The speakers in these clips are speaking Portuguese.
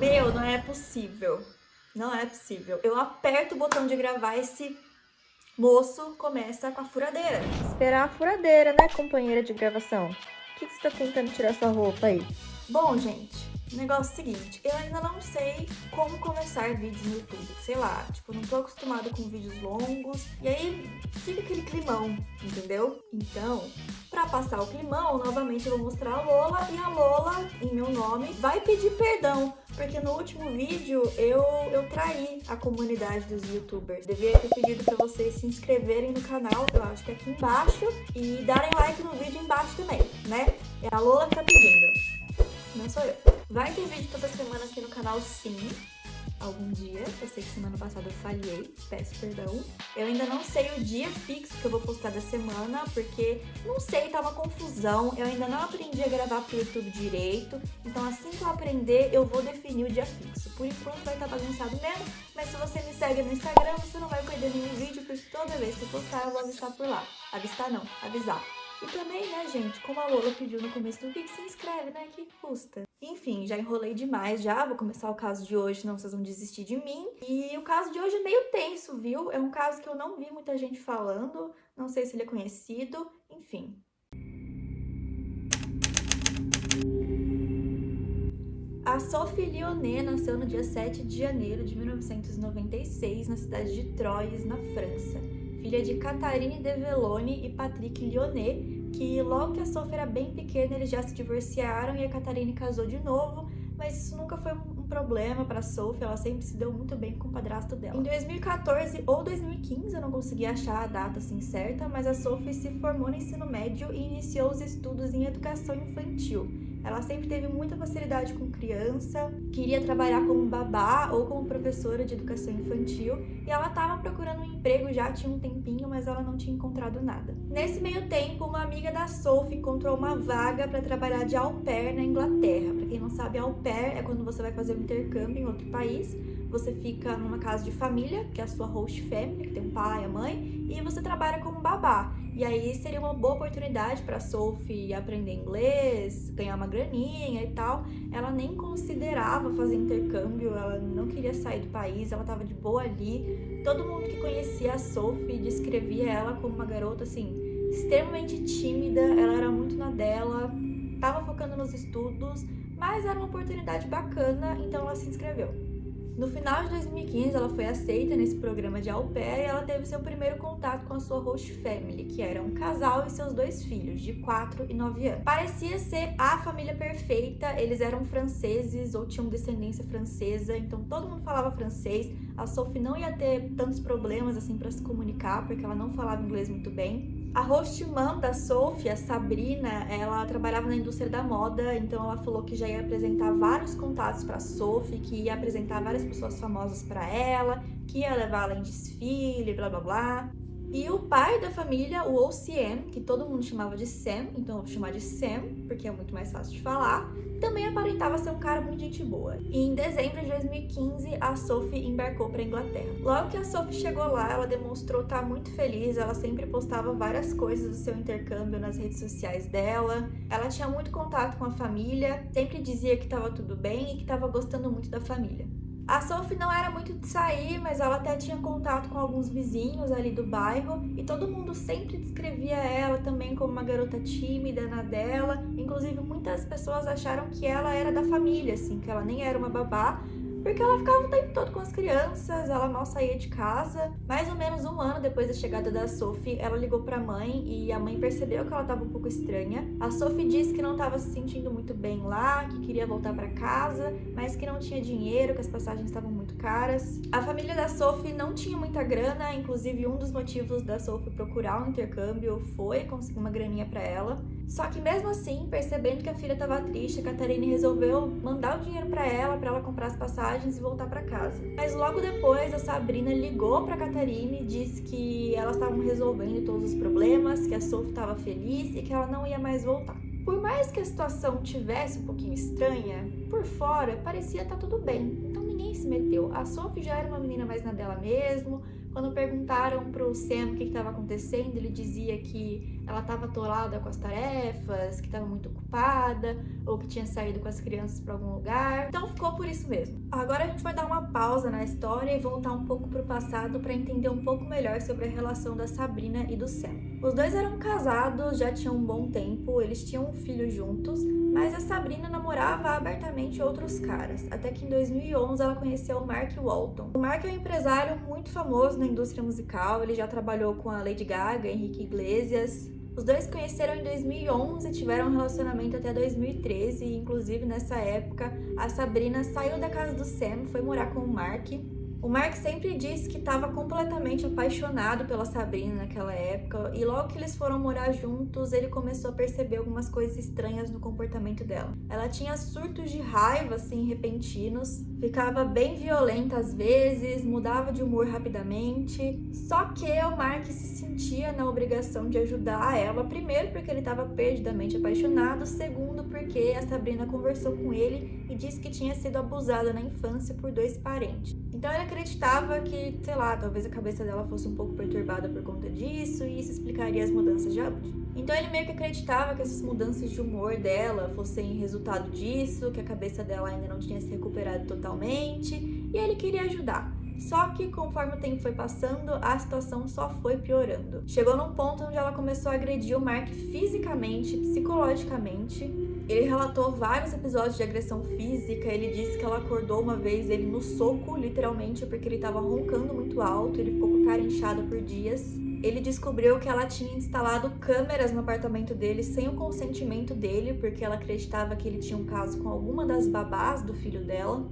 Meu, não é possível. Não é possível. Eu aperto o botão de gravar, esse moço começa com a furadeira. Esperar a furadeira, né, companheira de gravação? O que você tá tentando tirar sua roupa aí? Bom, gente, o negócio é o seguinte, eu ainda não sei como começar vídeos no YouTube. Sei lá, tipo, não tô acostumada com vídeos longos, e aí fica aquele climão, entendeu? Então, pra passar o climão, novamente eu vou mostrar a Lola, e a Lola, em meu nome, vai pedir perdão, porque no último vídeo eu traí a comunidade dos YouTubers. Devia ter pedido pra vocês se inscreverem no canal, eu acho que é aqui embaixo, e darem like no vídeo embaixo também, né? É a Lola que tá pedindo. Não sou eu. Vai ter vídeo toda semana aqui no canal, sim. Algum dia. Eu sei que semana passada eu falhei. Peço perdão. Eu ainda não sei o dia fixo que eu vou postar da semana, porque, não sei, tá uma confusão. Eu ainda não aprendi a gravar pro YouTube direito. Então, assim que eu aprender, eu vou definir o dia fixo. Por enquanto vai estar bagunçado mesmo, mas se você me segue no Instagram, você não vai perder nenhum vídeo, porque toda vez que eu postar, eu vou avisar por lá. Avistar não, avisar. E também, né, gente, como a Lola pediu no começo do vídeo, se inscreve, né, que custa. Enfim, já enrolei demais já, vou começar o caso de hoje, senão vocês vão desistir de mim. E o caso de hoje é meio tenso, viu? É um caso que eu não vi muita gente falando, não sei se ele é conhecido, enfim. A Sophie Lyonnais nasceu no dia 7 de janeiro de 1996, na cidade de Troyes, na França. Filha de Catherine de Vellone e Patrick Lyonnais, que logo que a Sophie era bem pequena, eles já se divorciaram e a Catherine casou de novo, mas isso nunca foi um problema para a Sophie, ela sempre se deu muito bem com o padrasto dela. Em 2014 ou 2015, eu não consegui achar a data assim certa, mas a Sophie se formou no ensino médio e iniciou os estudos em educação infantil. Ela sempre teve muita facilidade com criança, queria trabalhar como babá ou como professora de educação infantil e ela estava procurando um emprego já tinha um tempinho, mas ela não tinha encontrado nada. Nesse meio tempo, uma amiga da Sophie encontrou uma vaga para trabalhar de au pair na Inglaterra. Para quem não sabe, au pair é quando você vai fazer um intercâmbio em outro país. Você fica numa casa de família, que é a sua host family, que tem um pai e a mãe, e você trabalha como babá. E aí seria uma boa oportunidade para a Sophie aprender inglês, ganhar uma graninha e tal. Ela nem considerava fazer intercâmbio, ela não queria sair do país, ela estava de boa ali. Todo mundo que conhecia a Sophie descrevia ela como uma garota assim, extremamente tímida, ela era muito na dela, estava focando nos estudos, mas era uma oportunidade bacana, então ela se inscreveu. No final de 2015, ela foi aceita nesse programa de au pair e ela teve seu primeiro contato com a sua host family, que era um casal e seus 2 filhos, de 4 e 9 anos. Parecia ser a família perfeita, eles eram franceses ou tinham descendência francesa, então todo mundo falava francês. A Sophie não ia ter tantos problemas assim para se comunicar, porque ela não falava inglês muito bem. A host mom da Sophie, a Sabrina, ela trabalhava na indústria da moda, então ela falou que já ia apresentar vários contatos para Sophie, que ia apresentar várias pessoas famosas para ela, que ia levar ela em desfile, blá blá blá. E o pai da família, o OCM, que todo mundo chamava de Sam, então eu vou chamar de Sam, porque é muito mais fácil de falar, também aparentava ser um cara muito gente boa. E em dezembro de 2015, a Sophie embarcou para a Inglaterra. Logo que a Sophie chegou lá, ela demonstrou estar muito feliz, ela sempre postava várias coisas do seu intercâmbio nas redes sociais dela. Ela tinha muito contato com a família, sempre dizia que estava tudo bem e que estava gostando muito da família. A Sophie não era muito de sair, mas ela até tinha contato com alguns vizinhos ali do bairro e todo mundo sempre descrevia ela também como uma garota tímida na dela. Inclusive, muitas pessoas acharam que ela era da família, assim, que ela nem era uma babá, porque ela ficava o tempo todo com as crianças, ela mal saía de casa. Mais ou menos um ano depois da chegada da Sophie, ela ligou pra mãe e a mãe percebeu que ela estava um pouco estranha. A Sophie disse que não estava se sentindo muito bem lá, que queria voltar para casa, mas que não tinha dinheiro, que as passagens estavam muito caras. A família da Sophie não tinha muita grana, inclusive um dos motivos da Sophie procurar um intercâmbio foi conseguir uma graninha para ela. Só que mesmo assim, percebendo que a filha estava triste, a Catherine resolveu mandar o dinheiro para ela comprar as passagens e voltar para casa. Mas logo depois, a Sabrina ligou para a Catherine e disse que elas estavam resolvendo todos os problemas, que a Sophie estava feliz e que ela não ia mais voltar. Por mais que a situação tivesse um pouquinho estranha, por fora parecia estar tudo bem, então ninguém se meteu. A Sophie já era uma menina mais na dela mesmo. Quando perguntaram pro Sam o que estava acontecendo, ele dizia que ela estava atolada com as tarefas, que estava muito ocupada. ou que tinha saído com as crianças para algum lugar. Então ficou por isso mesmo. Agora a gente vai dar uma pausa na história e voltar um pouco pro passado para entender um pouco melhor sobre a relação da Sabrina e do Sam. Os dois eram casados, já tinham um bom tempo, eles tinham um filho juntos, mas a Sabrina namorava abertamente outros caras, até que em 2011 ela conheceu o Mark Walton. O Mark é um empresário muito famoso na indústria musical, ele já trabalhou com a Lady Gaga, Henrique Iglesias. Os dois se conheceram em 2011 e tiveram um relacionamento até 2013, e inclusive nessa época a Sabrina saiu da casa do Sam, foi morar com o Mark. O Mark sempre disse que estava completamente apaixonado pela Sabrina naquela época, e logo que eles foram morar juntos, ele começou a perceber algumas coisas estranhas no comportamento dela. Ela tinha surtos de raiva, assim, repentinos, ficava bem violenta às vezes, mudava de humor rapidamente. Só que o Mark se sentia na obrigação de ajudar ela, primeiro porque ele estava perdidamente apaixonado, segundo porque a Sabrina conversou com ele e disse que tinha sido abusada na infância por 2 parentes. Então ele acreditava que, sei lá, talvez a cabeça dela fosse um pouco perturbada por conta disso, e isso explicaria as mudanças de hábito. Então ele meio que acreditava que essas mudanças de humor dela fossem resultado disso, que a cabeça dela ainda não tinha se recuperado totalmente, e ele queria ajudar. Só que conforme o tempo foi passando, a situação só foi piorando. Chegou num ponto onde ela começou a agredir o Mark fisicamente, psicologicamente. Ele relatou vários episódios de agressão física. Ele disse que ela acordou uma vez ele no soco, literalmente, porque ele estava roncando muito alto, ele ficou com a cara inchada por dias. Ele descobriu que ela tinha instalado câmeras no apartamento dele sem o consentimento dele, porque ela acreditava que ele tinha um caso com alguma das babás do filho dela.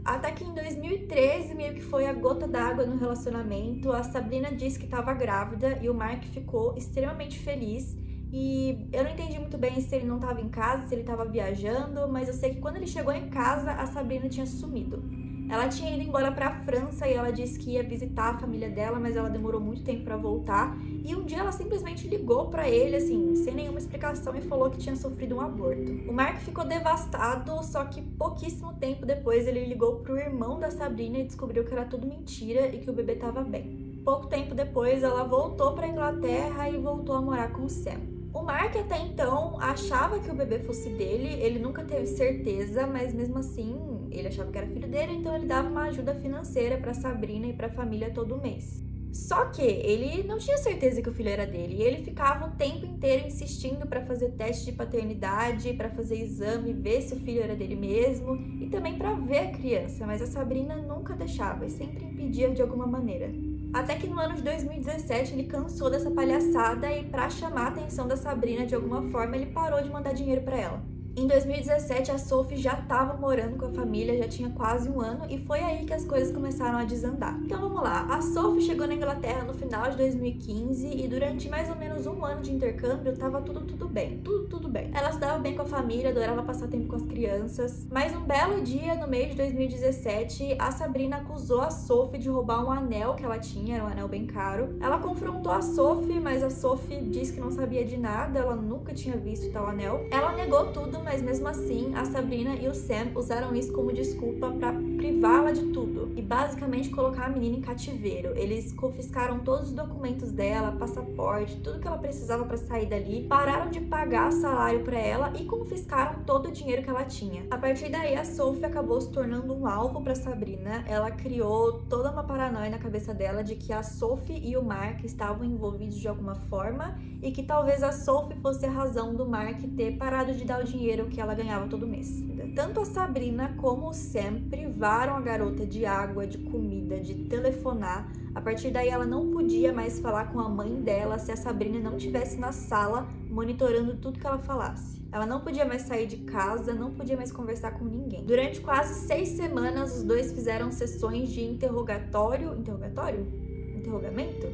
Até que em 2013, meio que foi a gota d'água no relacionamento, a Sabrina disse que estava grávida e o Mark ficou extremamente feliz. E eu não entendi muito bem se ele não estava em casa, se ele estava viajando, mas eu sei que quando ele chegou em casa, a Sabrina tinha sumido. Ela tinha ido embora para a França e ela disse que ia visitar a família dela, mas ela demorou muito tempo para voltar. E um dia ela simplesmente ligou para ele, assim, sem nenhuma explicação, e falou que tinha sofrido um aborto. O Mark ficou devastado, só que pouquíssimo tempo depois ele ligou pro irmão da Sabrina e descobriu que era tudo mentira e que o bebê estava bem. Pouco tempo depois ela voltou para a Inglaterra e voltou a morar com o Sam. O Mark até então achava que o bebê fosse dele, ele nunca teve certeza, mas mesmo assim ele achava que era filho dele, então ele dava uma ajuda financeira para Sabrina e para a família todo mês. Só que ele não tinha certeza que o filho era dele, e ele ficava o tempo inteiro insistindo para fazer teste de paternidade, para fazer exame, ver se o filho era dele mesmo, e também para ver a criança, mas a Sabrina nunca deixava e sempre impedia de alguma maneira. Até que no ano de 2017 ele cansou dessa palhaçada e, para chamar a atenção da Sabrina de alguma forma, ele parou de mandar dinheiro para ela. Em 2017 a Sophie já estava morando com a família, já tinha quase 1 ano, e foi aí que as coisas começaram a desandar. Então vamos lá, a Sophie chegou na Inglaterra no final de 2015 e durante mais ou menos 1 ano de intercâmbio tava tudo bem, tudo bem. Ela se dava bem com a família, adorava passar tempo com as crianças, mas um belo dia, no mês de 2017, a Sabrina acusou a Sophie de roubar um anel que ela tinha, era um anel bem caro. Ela confrontou a Sophie, mas a Sophie disse que não sabia de nada, ela nunca tinha visto tal anel. Ela negou tudo, mas mesmo assim, a Sabrina e o Sam usaram isso como desculpa para privá-la de tudo e basicamente colocar a menina em cativeiro. Eles confiscaram todos os documentos dela, passaporte, tudo que ela precisava para sair dali, pararam de pagar salário para ela e confiscaram todo o dinheiro que ela tinha. A partir daí, a Sophie acabou se tornando um alvo para Sabrina. Ela criou toda uma paranoia na cabeça dela de que a Sophie e o Mark estavam envolvidos de alguma forma e que talvez a Sophie fosse a razão do Mark ter parado de dar o dinheiro que ela ganhava todo mês. Tanto a Sabrina como o Sam privaram a garota de água, de comida, de telefonar. A partir daí ela não podia mais falar com a mãe dela se a Sabrina não estivesse na sala monitorando tudo que ela falasse. Ela não podia mais sair de casa, não podia mais conversar com ninguém. Durante quase 6 semanas, os dois fizeram sessões de interrogamento?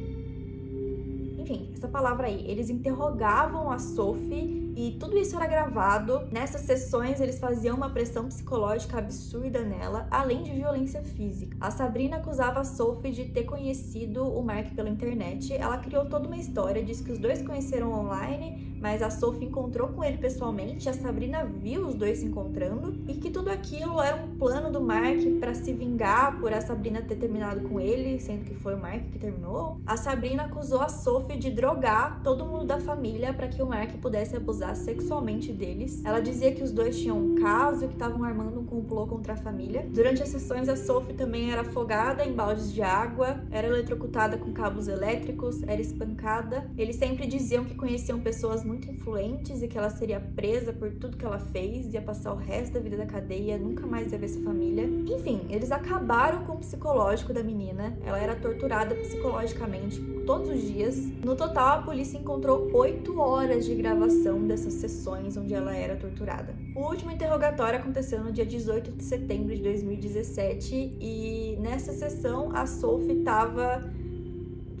Enfim, essa palavra aí. Eles interrogavam a Sophie e tudo isso era gravado. Nessas sessões, eles faziam uma pressão psicológica absurda nela, além de violência física. A Sabrina acusava a Sophie de ter conhecido o Mark pela internet. Ela criou toda uma história, disse que os dois se conheceram online, mas a Sophie encontrou com ele pessoalmente, a Sabrina viu os dois se encontrando e que tudo aquilo era um plano do Mark para se vingar por a Sabrina ter terminado com ele, sendo que foi o Mark que terminou. A Sabrina acusou a Sophie de drogar todo mundo da família para que o Mark pudesse abusar abusar sexualmente deles. Ela dizia que os dois tinham um caso e que estavam armando um complô contra a família. Durante as sessões, a Sophie também era afogada em baldes de água, era eletrocutada com cabos elétricos, era espancada. Eles sempre diziam que conheciam pessoas muito influentes e que ela seria presa por tudo que ela fez, ia passar o resto da vida da cadeia, nunca mais ia ver sua família. Enfim, eles acabaram com o psicológico da menina. Ela era torturada psicologicamente todos os dias. No total, a polícia encontrou 8 horas de gravação dessas sessões onde ela era torturada. O último interrogatório aconteceu no dia 18 de setembro de 2017 e nessa sessão a Sophie estava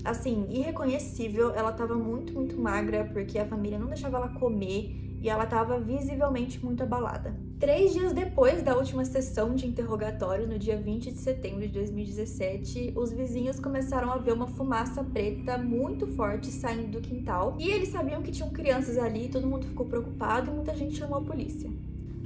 assim, irreconhecível. Ela estava muito magra porque a família não deixava ela comer e ela estava visivelmente muito abalada. 3 dias depois da última sessão de interrogatório, no dia 20 de setembro de 2017, os vizinhos começaram a ver uma fumaça preta muito forte saindo do quintal. E eles sabiam que tinham crianças ali, todo mundo ficou preocupado e muita gente chamou a polícia.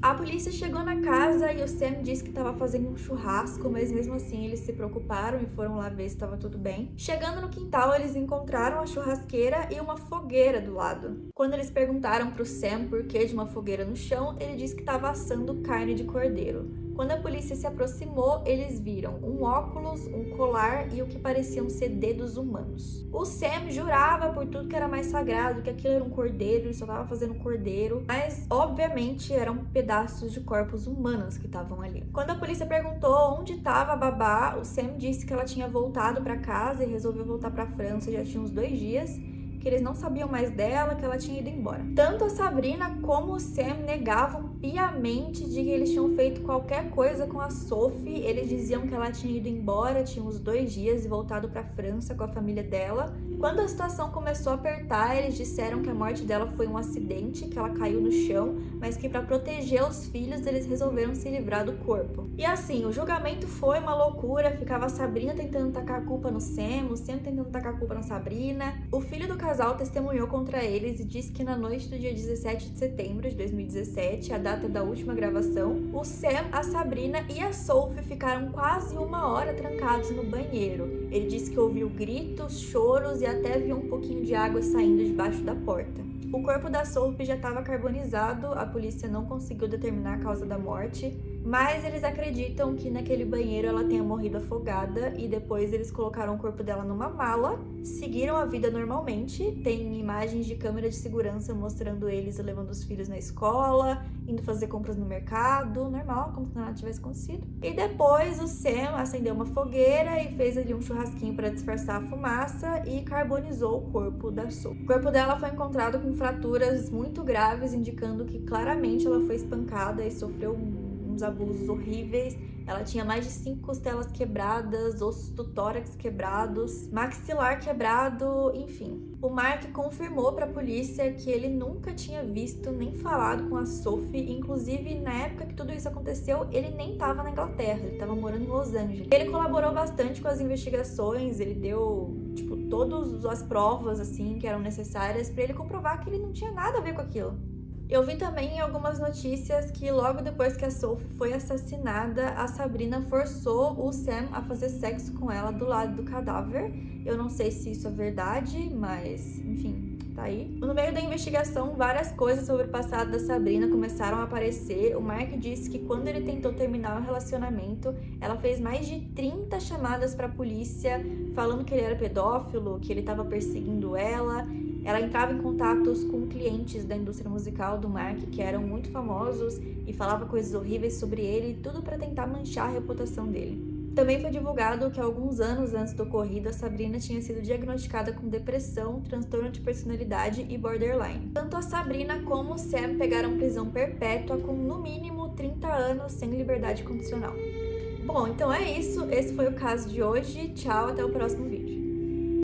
A polícia chegou na casa e o Sam disse que estava fazendo um churrasco, mas mesmo assim eles se preocuparam e foram lá ver se estava tudo bem. Chegando no quintal, eles encontraram a churrasqueira e uma fogueira do lado. Quando eles perguntaram para o Sam por que de uma fogueira no chão, ele disse que estava assando carne de cordeiro. Quando a polícia se aproximou, eles viram um óculos, um colar e o que pareciam ser dedos humanos. O Sam jurava por tudo que era mais sagrado que aquilo era um cordeiro, ele só estava fazendo cordeiro, mas obviamente eram pedaços de corpos humanos que estavam ali. Quando a polícia perguntou onde estava a babá, o Sam disse que ela tinha voltado para casa e resolveu voltar para a França já tinha uns 2 dias, que eles não sabiam mais dela, que ela tinha ido embora. Tanto a Sabrina como o Sam negavam piamente de que eles tinham feito qualquer coisa com a Sophie. Eles diziam que ela tinha ido embora, tinha uns 2 dias e voltado para a França com a família dela. Quando a situação começou a apertar, eles disseram que a morte dela foi um acidente, que ela caiu no chão, mas que para proteger os filhos eles resolveram se livrar do corpo. E assim, o julgamento foi uma loucura, ficava a Sabrina tentando tacar a culpa no Sam, o Sam tentando tacar a culpa na Sabrina. O filho do casal testemunhou contra eles e disse que na noite do dia 17 de setembro de 2017, a data da última gravação, o Sam, a Sabrina e a Sophie ficaram quase 1 hora trancados no banheiro. Ele disse que ouviu gritos, choros e até viu um pouquinho de água saindo debaixo da porta. O corpo da Sophie já estava carbonizado, a polícia não conseguiu determinar a causa da morte, mas eles acreditam que naquele banheiro ela tenha morrido afogada e depois eles colocaram o corpo dela numa mala, seguiram a vida normalmente. Tem imagens de câmera de segurança mostrando eles levando os filhos na escola, indo fazer compras no mercado, normal, como se nada tivesse acontecido. E depois o Sam acendeu uma fogueira e fez ali um churrasquinho para disfarçar a fumaça e carbonizou o corpo da Sophie. O corpo dela foi encontrado com fraturas muito graves, indicando que claramente ela foi espancada e sofreu uns abusos horríveis. Ela tinha mais de 5 costelas quebradas, ossos do tórax quebrados, maxilar quebrado, enfim. O Mark confirmou para a polícia que ele nunca tinha visto nem falado com a Sophie, inclusive na época que tudo isso aconteceu, ele nem estava na Inglaterra, ele estava morando em Los Angeles. Ele colaborou bastante com as investigações, ele deu, todas as provas assim que eram necessárias para ele comprovar que ele não tinha nada a ver com aquilo. Eu vi também em algumas notícias que logo depois que a Sophie foi assassinada, a Sabrina forçou o Sam a fazer sexo com ela do lado do cadáver. Eu não sei se isso é verdade, mas enfim, tá aí. No meio da investigação, várias coisas sobre o passado da Sabrina começaram a aparecer. O Mark disse que quando ele tentou terminar o relacionamento, ela fez mais de 30 chamadas para a polícia, falando que ele era pedófilo, que ele estava perseguindo ela. Ela entrava em contatos com clientes da indústria musical do Mark, que eram muito famosos, e falava coisas horríveis sobre ele, tudo para tentar manchar a reputação dele. Também foi divulgado que alguns anos antes do ocorrido, a Sabrina tinha sido diagnosticada com depressão, transtorno de personalidade e borderline. Tanto a Sabrina como o Sam pegaram prisão perpétua com no mínimo 30 anos sem liberdade condicional. Bom, então é isso. Esse foi o caso de hoje. Tchau, até o próximo vídeo.